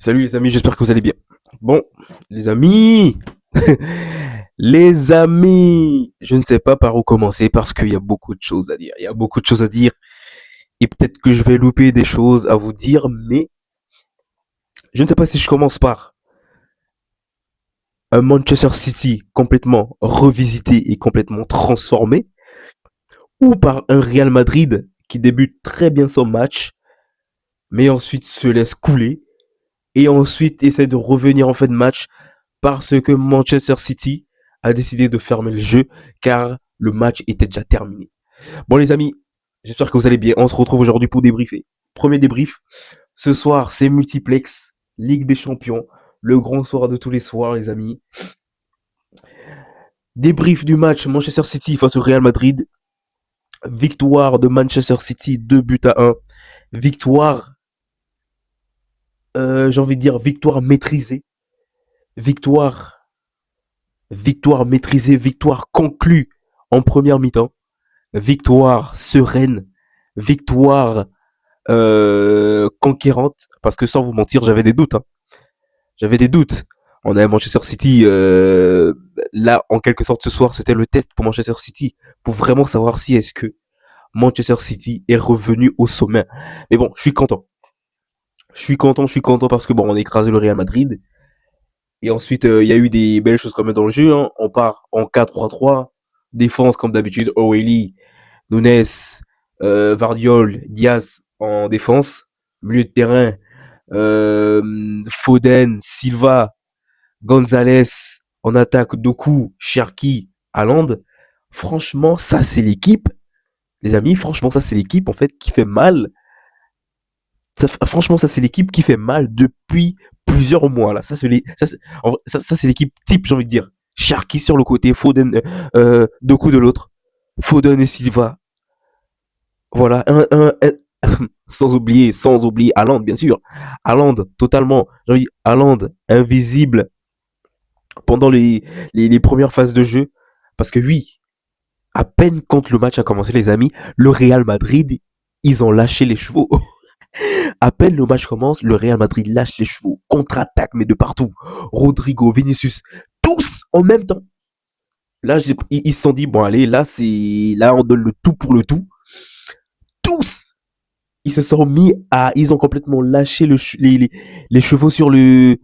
Salut les amis, j'espère que vous allez bien. Bon, les amis, les amis, je ne sais pas par où commencer parce qu'il y a beaucoup de choses à dire. Il y a beaucoup de choses à dire et peut-être que je vais louper des choses à vous dire, mais je ne sais pas si je commence par un Manchester City complètement revisité et complètement transformé ou par un Real Madrid qui débute très bien son match, mais ensuite se laisse couler et ensuite essaie de revenir en fin de match parce que Manchester City a décidé de fermer le jeu car le match était déjà terminé. Bon les amis, j'espère que vous allez bien. On se retrouve aujourd'hui pour débriefer. Premier débrief. Ce soir, c'est multiplex, Ligue des Champions, le grand soir de tous les soirs les amis. Débrief du match Manchester City face au Real Madrid. Victoire de Manchester City 2 buts à 1. Victoire, j'ai envie de dire victoire maîtrisée. Victoire, victoire maîtrisée, victoire conclue en première mi-temps. Victoire sereine, victoire conquérante, parce que sans vous mentir, j'avais des doutes. Hein. J'avais des doutes. On a Manchester City, là, en quelque sorte, ce soir, c'était le test pour Manchester City, pour vraiment savoir si est-ce que Manchester City est revenu au sommet. Mais bon, je suis content. Je suis content parce que bon, on a écrasé le Real Madrid. Et ensuite, il y a eu des belles choses quand même dans le jeu. Hein. On part en 4-3-3, défense comme d'habitude, O'Reilly, Nunes, Vardiol, Diaz en défense, milieu de terrain, Foden, Silva, Gonzalez en attaque, Doku, Cherki, Haaland. Franchement, ça c'est l'équipe, les amis. Franchement, ça c'est l'équipe en fait qui fait mal. Franchement, ça c'est l'équipe qui fait mal depuis plusieurs mois là. Ça c'est l'équipe type, j'ai envie de dire. Cherki sur le côté, Foden, Doku de l'autre, Foden et Silva. Voilà, sans oublier Haaland, bien sûr. Haaland, totalement, j'ai envie, Haaland, invisible pendant les premières phases de jeu. Parce que oui, à peine quand le match a commencé, les amis, le Real Madrid, ils ont lâché les chevaux. À peine le match commence, le Real Madrid lâche les chevaux, contre-attaque, mais de partout. Rodrigo, Vinicius, tous en même temps. Là, ils se sont dit, bon, allez, là, on donne le tout pour le tout. Tous ils se sont mis à, ils ont complètement lâché les chevaux sur le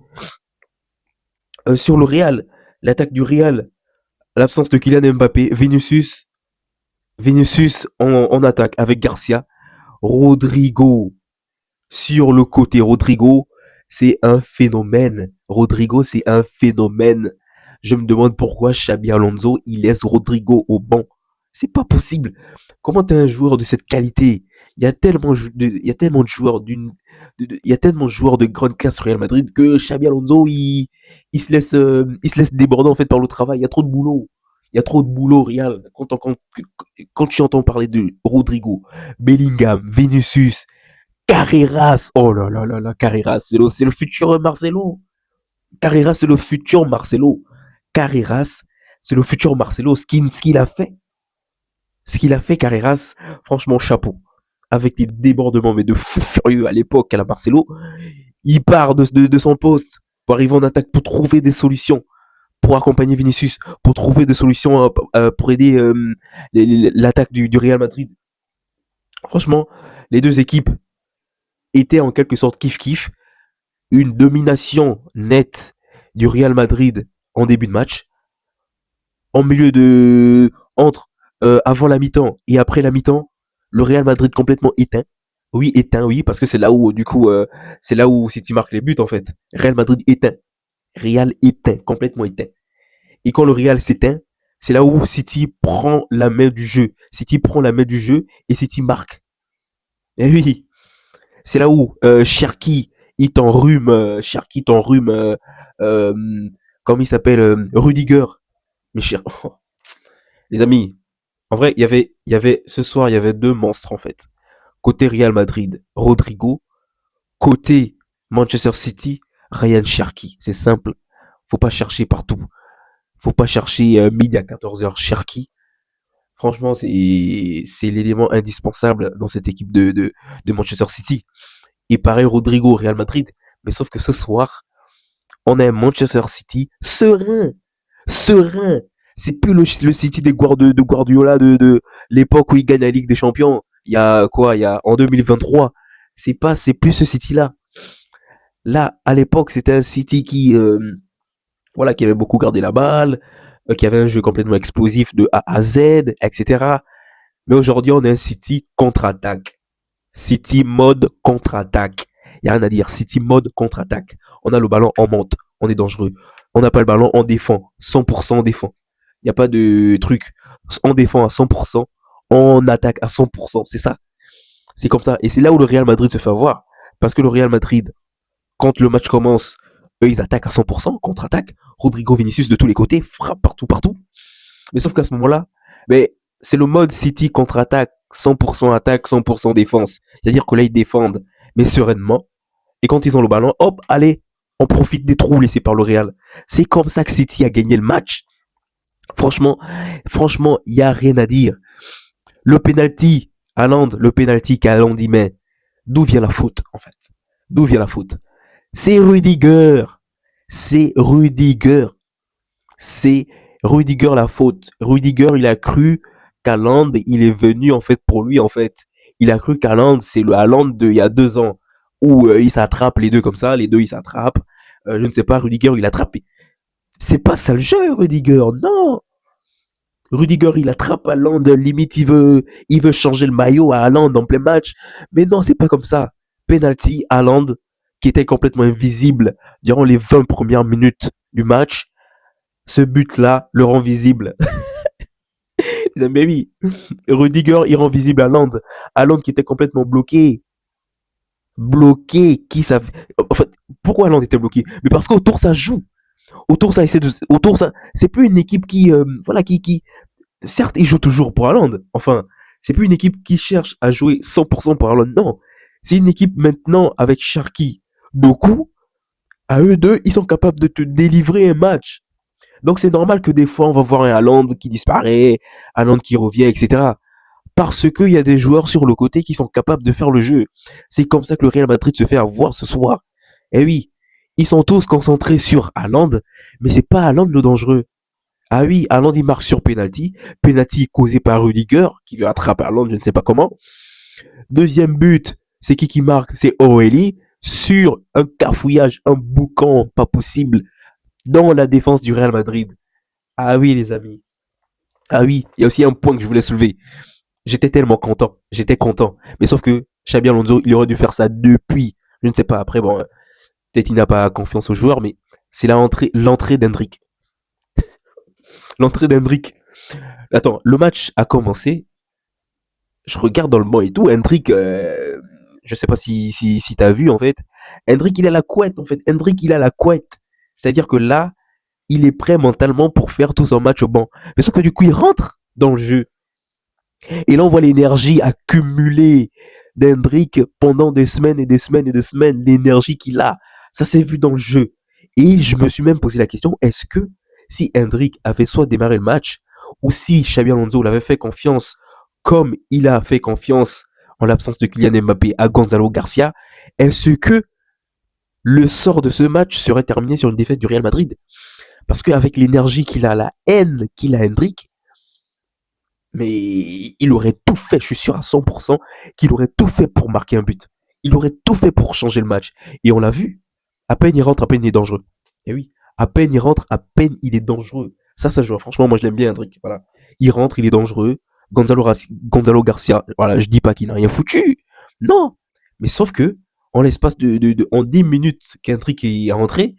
Real, l'attaque du Real, l'absence de Kylian Mbappé, Vinicius en attaque avec Garcia, Rodrigo sur le côté. Rodrigo, c'est un phénomène. Rodrigo, c'est un phénomène. Je me demande pourquoi Xabi Alonso il laisse Rodrigo au banc. C'est pas possible. Comment t'es un joueur de cette qualité? Il y a tellement de joueurs il y a tellement de joueurs de grande classe au Real Madrid que Xabi Alonso il se laisse déborder en fait par le travail. Il y a trop de boulot. Il y a trop de boulot, Real. Quand tu entends parler de Rodrigo, Bellingham, Vinicius, Carreras, oh là là là là, Carreras, c'est le futur Marcelo. Carreras, c'est le futur Marcelo. Carreras, c'est le futur Marcelo. Ce qu'il a fait, Carreras, franchement, chapeau. Avec des débordements, mais de fou furieux à l'époque à la Marcelo, il part de son poste pour arriver en attaque pour trouver des solutions, pour accompagner Vinicius, pour trouver des solutions pour aider l'attaque du Real Madrid. Franchement, les deux équipes étaient en quelque sorte kiff-kiff. Une domination nette du Real Madrid en début de match. En milieu de. Entre avant la mi-temps et après la mi-temps, le Real Madrid complètement éteint. Oui, éteint, oui, parce que c'est là où, du coup, c'est là où City marque les buts, en fait. Real Madrid éteint. Real éteint, complètement éteint. Et quand le Real s'éteint, c'est là où City prend la main du jeu. City prend la main du jeu et City marque. Et oui, c'est là où Cherki, Cherki t'enrhume, comment il s'appelle, Rudiger. Mais cher, les amis, en vrai, ce soir, il y avait deux monstres en fait. Côté Real Madrid, Rodrigo. Côté Manchester City, Ryan Cherki. C'est simple. Faut pas chercher partout. Faut pas chercher midi à 14h Cherki. Franchement, c'est l'élément indispensable dans cette équipe de Manchester City. Et pareil, Rodrigo, Real Madrid. Mais sauf que ce soir, on a un Manchester City serein. Serein. C'est plus le City de Guardiola de l'époque où il gagne la Ligue des Champions. Il y a quoi? Il y a en 2023. C'est plus ce City-là. Là, à l'époque, c'était un City voilà, qui avait beaucoup gardé la balle, qui avait un jeu complètement explosif de A à Z, etc. Mais aujourd'hui, on est un City contre-attaque. City mode contre-attaque. Il n'y a rien à dire. City mode contre-attaque. On a le ballon, on monte. On est dangereux. On n'a pas le ballon, on défend. 100% on défend. Il n'y a pas de truc. On défend à 100%. On attaque à 100%. C'est ça. C'est comme ça. Et c'est là où le Real Madrid se fait avoir. Parce que le Real Madrid, quand le match commence, eux, ils attaquent à 100%, contre-attaque. Rodrigo Vinicius de tous les côtés, frappe partout, partout. Mais sauf qu'à ce moment-là, mais c'est le mode City contre-attaque, 100% attaque, 100% défense. C'est-à-dire que là, ils défendent, mais sereinement. Et quand ils ont le ballon, hop, allez, on profite des trous laissés par le Real. C'est comme ça que City a gagné le match. Franchement, il n'y a rien à dire. Le penalty, le penalty qu'Haaland y met, d'où vient la faute, en fait? D'où vient la faute? C'est Rudiger. C'est Rudiger. C'est Rudiger la faute. Rudiger, il a cru qu'Haaland, il est venu en fait pour lui en fait. Il a cru qu'Haaland, c'est le Haaland de il y a 2 ans où il s'attrape les deux comme ça, les deux ils s'attrapent. Je ne sais pas, Rudiger il attrape. C'est pas ça le jeu, Rudiger. Non. Rudiger il attrape Haaland, limite il veut changer le maillot à Haaland en plein match. Mais non, c'est pas comme ça. Penalty, Haaland qui était complètement invisible durant les 20 premières minutes du match. Ce but-là le rend visible. Mais oui, Rudiger, il rend visible Haaland. Haaland qui était complètement bloqué. Bloqué. Qui ça... En fait, pourquoi Haaland était bloqué? Mais parce qu'autour, ça joue. Autour, ça essaie de... Autour, ça... C'est plus une équipe voilà, Certes, il joue toujours pour Haaland. Enfin, c'est plus une équipe qui cherche à jouer 100% pour Haaland. Non. C'est une équipe maintenant avec Sharky, Doku. À eux deux, ils sont capables de te délivrer un match. Donc c'est normal que des fois on va voir un Haaland qui disparaît, Haaland qui revient, etc. Parce qu'il y a des joueurs sur le côté qui sont capables de faire le jeu. C'est comme ça que le Real Madrid se fait avoir ce soir. Et oui, ils sont tous concentrés sur Haaland, mais c'est pas Haaland le dangereux. Ah oui, Haaland il marque sur penalty, penalty causé par Rudiger qui veut attraper Haaland, je ne sais pas comment. Deuxième but, c'est qui marque? C'est O'Reilly sur un cafouillage, un boucan pas possible dans la défense du Real Madrid. Ah oui, les amis. Ah oui, il y a aussi un point que je voulais soulever. J'étais tellement content. J'étais content. Mais sauf que Xabi Alonso, il aurait dû faire ça depuis. Je ne sais pas. Après, bon, peut-être qu'il n'a pas confiance aux joueurs, mais c'est l'entrée d'Hendrick. L'entrée d'Hendrick. Attends, le match a commencé. Je regarde dans le banc et tout. Hendrick, je sais pas si t'as vu, en fait. Hendrick, il a la couette, en fait. Hendrick, il a la couette. C'est-à-dire que là, il est prêt mentalement pour faire tout son match au banc. Mais sauf que du coup, il rentre dans le jeu. Et là, on voit l'énergie accumulée d'Hendrick pendant des semaines et des semaines et des semaines, l'énergie qu'il a. Ça s'est vu dans le jeu. Et je me suis même posé la question, est-ce que si Hendrick avait soit démarré le match, ou si Xabi Alonso l'avait fait confiance, comme il a fait confiance en l'absence de Kylian Mbappé à Gonzalo Garcia, est-ce que le sort de ce match serait terminé sur une défaite du Real Madrid? Parce qu'avec l'énergie qu'il a, la haine qu'il a Hendrick, mais il aurait tout fait, je suis sûr à 100% qu'il aurait tout fait pour marquer un but. Il aurait tout fait pour changer le match. Et on l'a vu. À peine il rentre, à peine il est dangereux. Et oui, à peine il rentre, à peine il est dangereux. Ça joue. Franchement, moi je l'aime bien, Hendrick. Voilà. Il rentre, il est dangereux. Gonzalo Garcia, voilà, je dis pas qu'il n'a rien foutu. Non. Mais sauf que, en l'espace en 10 minutes qu'Hendrick est rentré,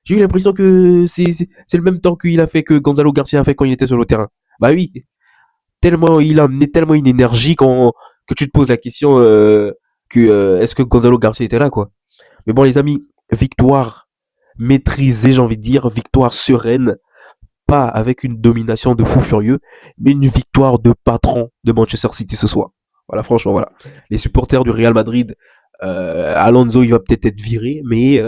j'ai eu l'impression que c'est le même temps qu'il a fait que Gonzalo Garcia a fait quand il était sur le terrain. Bah oui, tellement il a amené tellement une énergie que tu te poses la question que est-ce que Gonzalo Garcia était là quoi. Mais bon les amis, victoire maîtrisée, j'ai envie de dire, victoire sereine, pas avec une domination de fou furieux, mais une victoire de patron de Manchester City ce soir. Voilà, franchement, voilà. Les supporters du Real Madrid, Alonso, il va peut-être être viré, mais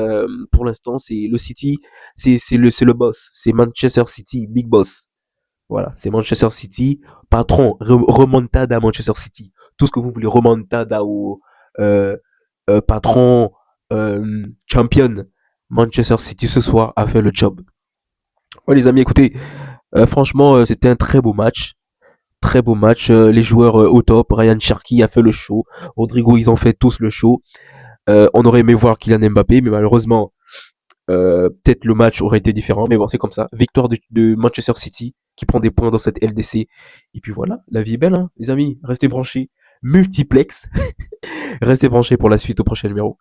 pour l'instant, c'est le City, c'est le boss. C'est Manchester City, big boss. Voilà, c'est Manchester City. Patron, remontada à Manchester City. Tout ce que vous voulez, remontada au patron, champion Manchester City ce soir a fait le job. Ouais les amis, écoutez, franchement c'était un très beau match. Très beau match, les joueurs au top, Ryan Cherki a fait le show, Rodrigo ils ont fait tous le show. On aurait aimé voir Kylian Mbappé, mais malheureusement peut-être le match aurait été différent, mais bon c'est comme ça. Victoire de Manchester City qui prend des points dans cette LDC. Et puis voilà, la vie est belle hein, les amis, restez branchés. Multiplex, restez branchés pour la suite au prochain numéro.